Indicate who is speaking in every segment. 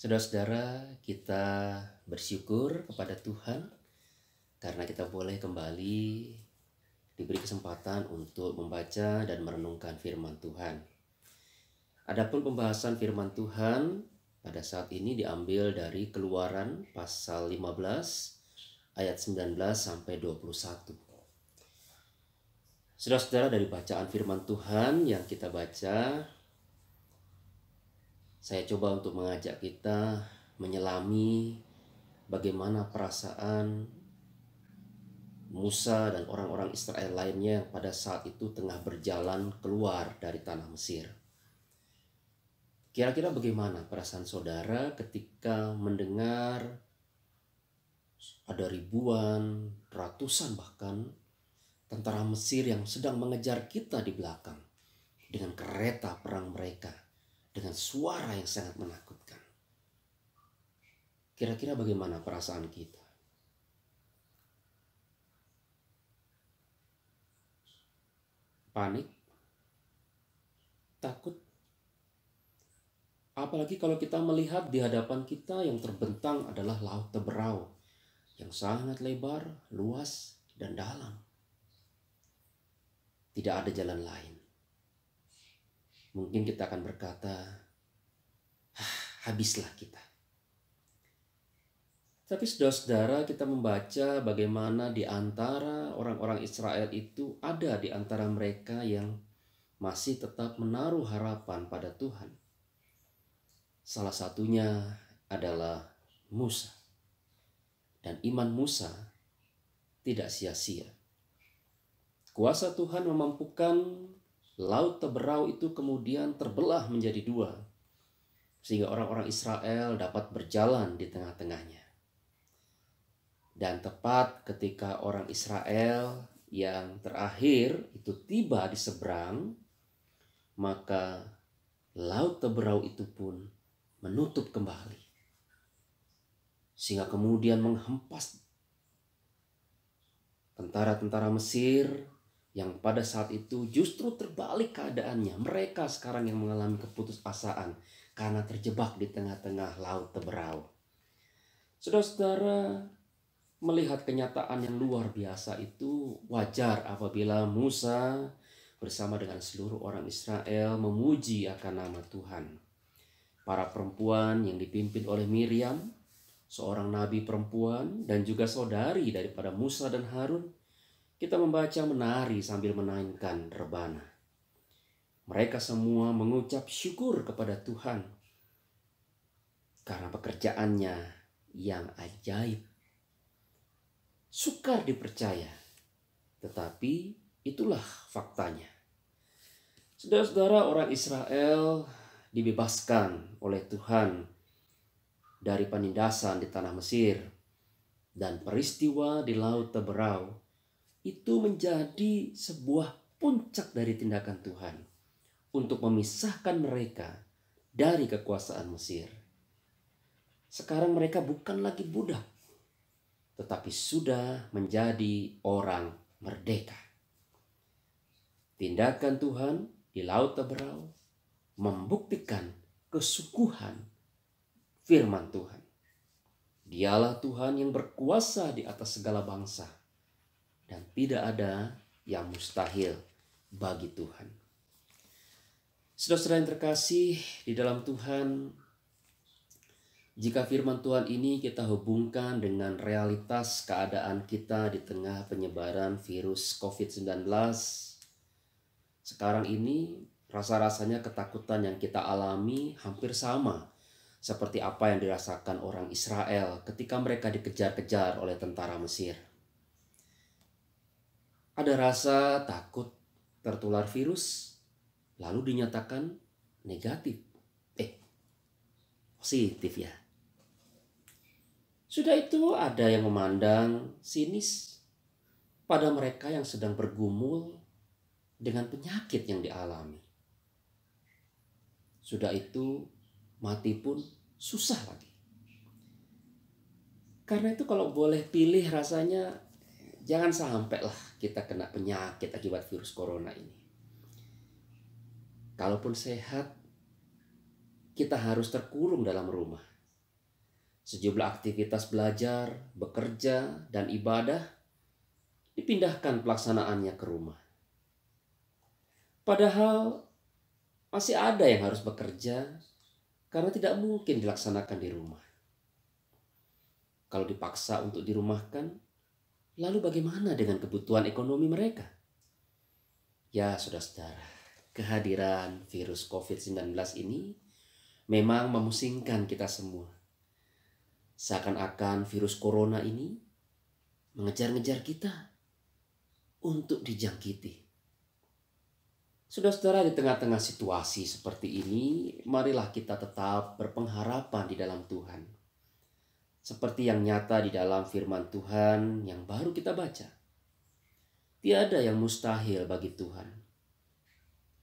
Speaker 1: Saudara-saudara, kita bersyukur kepada Tuhan karena kita boleh kembali diberi kesempatan untuk membaca dan merenungkan firman Tuhan. Adapun pembahasan firman Tuhan pada saat ini diambil dari Keluaran pasal 15 ayat 19 sampai 21. Saudara-saudara, dari bacaan firman Tuhan yang kita baca, saya coba untuk mengajak kita menyelami bagaimana perasaan Musa dan orang-orang Israel lainnya yang pada saat itu tengah berjalan keluar dari tanah Mesir. Kira-kira bagaimana perasaan saudara ketika mendengar ada ribuan, ratusan bahkan tentara Mesir yang sedang mengejar kita di belakang dengan kereta perang mereka, dengan suara yang sangat menakutkan. Kira-kira bagaimana perasaan kita? Panik? Takut? Apalagi kalau kita melihat di hadapan kita yang terbentang adalah laut Teberau yang sangat lebar, luas, dan dalam. Tidak ada jalan lain. Mungkin kita akan berkata, habislah kita. Tapi saudara-saudara, kita membaca bagaimana di antara orang-orang Israel itu ada di antara mereka yang masih tetap menaruh harapan pada Tuhan. Salah satunya adalah Musa. Dan iman Musa tidak sia-sia. Kuasa Tuhan memampukan laut Teberau itu kemudian terbelah menjadi dua, sehingga orang-orang Israel dapat berjalan di tengah-tengahnya. Dan tepat ketika orang Israel yang terakhir itu tiba di seberang, maka laut Teberau itu pun menutup kembali, sehingga kemudian menghempas tentara-tentara Mesir yang pada saat itu justru terbalik keadaannya. Mereka sekarang yang mengalami keputusasaan karena terjebak di tengah-tengah laut Teberau. Saudara-saudara, melihat kenyataan yang luar biasa itu wajar apabila Musa bersama dengan seluruh orang Israel memuji akan nama Tuhan. Para perempuan yang dipimpin oleh Miriam, seorang nabi perempuan dan juga saudari daripada Musa dan Harun, kita membaca menari sambil memainkan rebana. Mereka semua mengucap syukur kepada Tuhan karena pekerjaannya yang ajaib. Sukar dipercaya, tetapi itulah faktanya. Saudara-saudara, orang Israel dibebaskan oleh Tuhan dari penindasan di tanah Mesir, dan peristiwa di laut Teberau itu menjadi sebuah puncak dari tindakan Tuhan untuk memisahkan mereka dari kekuasaan Mesir. Sekarang mereka bukan lagi budak, tetapi sudah menjadi orang merdeka. Tindakan Tuhan di laut Teberau membuktikan kesungguhan firman Tuhan. Dialah Tuhan yang berkuasa di atas segala bangsa, dan tidak ada yang mustahil bagi Tuhan. Saudara-saudara yang terkasih di dalam Tuhan, jika firman Tuhan ini kita hubungkan dengan realitas keadaan kita di tengah penyebaran virus COVID-19, sekarang ini rasa-rasanya ketakutan yang kita alami hampir sama seperti apa yang dirasakan orang Israel ketika mereka dikejar-kejar oleh tentara Mesir. Ada rasa takut tertular virus, lalu dinyatakan negatif. Positif ya. Sudah itu ada yang memandang sinis pada mereka yang sedang bergumul dengan penyakit yang dialami. Sudah itu mati pun susah lagi. Karena itu kalau boleh pilih rasanya jangan sampai lah kita kena penyakit akibat virus corona ini. Kalaupun sehat, kita harus terkurung dalam rumah. Sejumlah aktivitas belajar, bekerja, dan ibadah dipindahkan pelaksanaannya ke rumah. Padahal masih ada yang harus bekerja karena tidak mungkin dilaksanakan di rumah. Kalau dipaksa untuk dirumahkan, lalu bagaimana dengan kebutuhan ekonomi mereka? Ya, saudara-saudara, kehadiran virus COVID-19 ini memang memusingkan kita semua. Seakan-akan virus corona ini mengejar-ngejar kita untuk dijangkiti. Saudara-saudara, di tengah-tengah situasi seperti ini, marilah kita tetap berpengharapan di dalam Tuhan. Seperti yang nyata di dalam firman Tuhan yang baru kita baca. Tiada yang mustahil bagi Tuhan.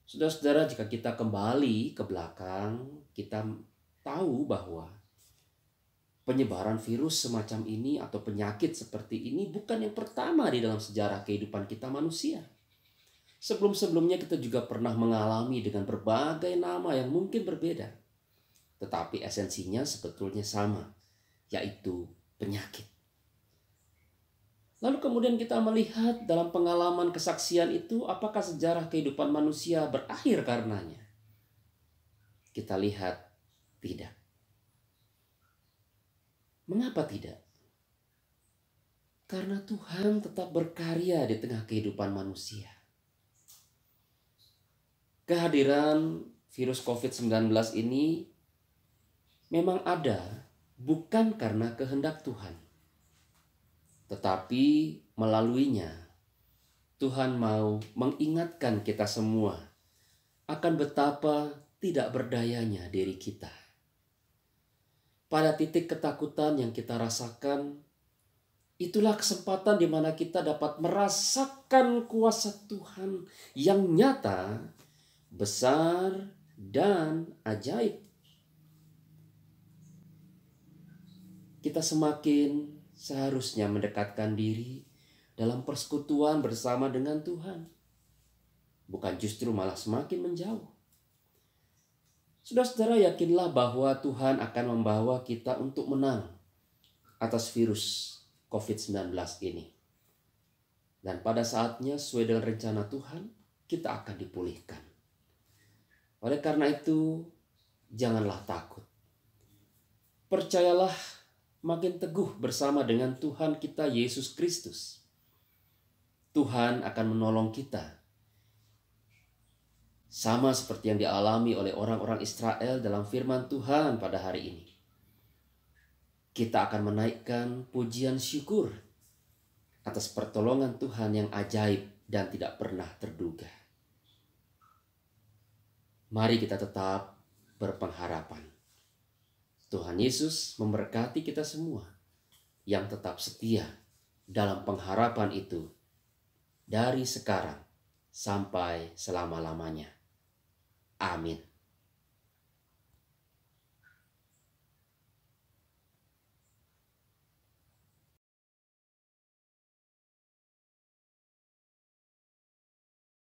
Speaker 1: Saudara-saudara, jika kita kembali ke belakang, kita tahu bahwa penyebaran virus semacam ini atau penyakit seperti ini bukan yang pertama di dalam sejarah kehidupan kita manusia. Sebelum-sebelumnya kita juga pernah mengalami dengan berbagai nama yang mungkin berbeda. Tetapi esensinya sebetulnya sama, yaitu penyakit. Lalu kemudian kita melihat dalam pengalaman kesaksian itu, apakah sejarah kehidupan manusia berakhir karenanya? Kita lihat tidak. Mengapa tidak? Karena Tuhan tetap berkarya di tengah kehidupan manusia. Kehadiran virus COVID-19 ini memang ada bukan karena kehendak Tuhan, tetapi melaluinya Tuhan mau mengingatkan kita semua akan betapa tidak berdayanya diri kita. Pada titik ketakutan yang kita rasakan, itulah kesempatan di mana kita dapat merasakan kuasa Tuhan yang nyata, besar, dan ajaib. Kita semakin seharusnya mendekatkan diri dalam persekutuan bersama dengan Tuhan. Bukan justru malah semakin menjauh. Saudara-saudara, yakinlah bahwa Tuhan akan membawa kita untuk menang atas virus COVID-19 ini. Dan pada saatnya sesuai dengan rencana Tuhan, kita akan dipulihkan. Oleh karena itu, janganlah takut. Percayalah makin teguh bersama dengan Tuhan kita Yesus Kristus. Tuhan akan menolong kita. Sama seperti yang dialami oleh orang-orang Israel dalam firman Tuhan pada hari ini. Kita akan menaikkan pujian syukur atas pertolongan Tuhan yang ajaib dan tidak pernah terduga. Mari kita tetap berpengharapan. Tuhan Yesus memberkati kita semua yang tetap setia dalam pengharapan itu dari sekarang sampai selama-lamanya. Amin.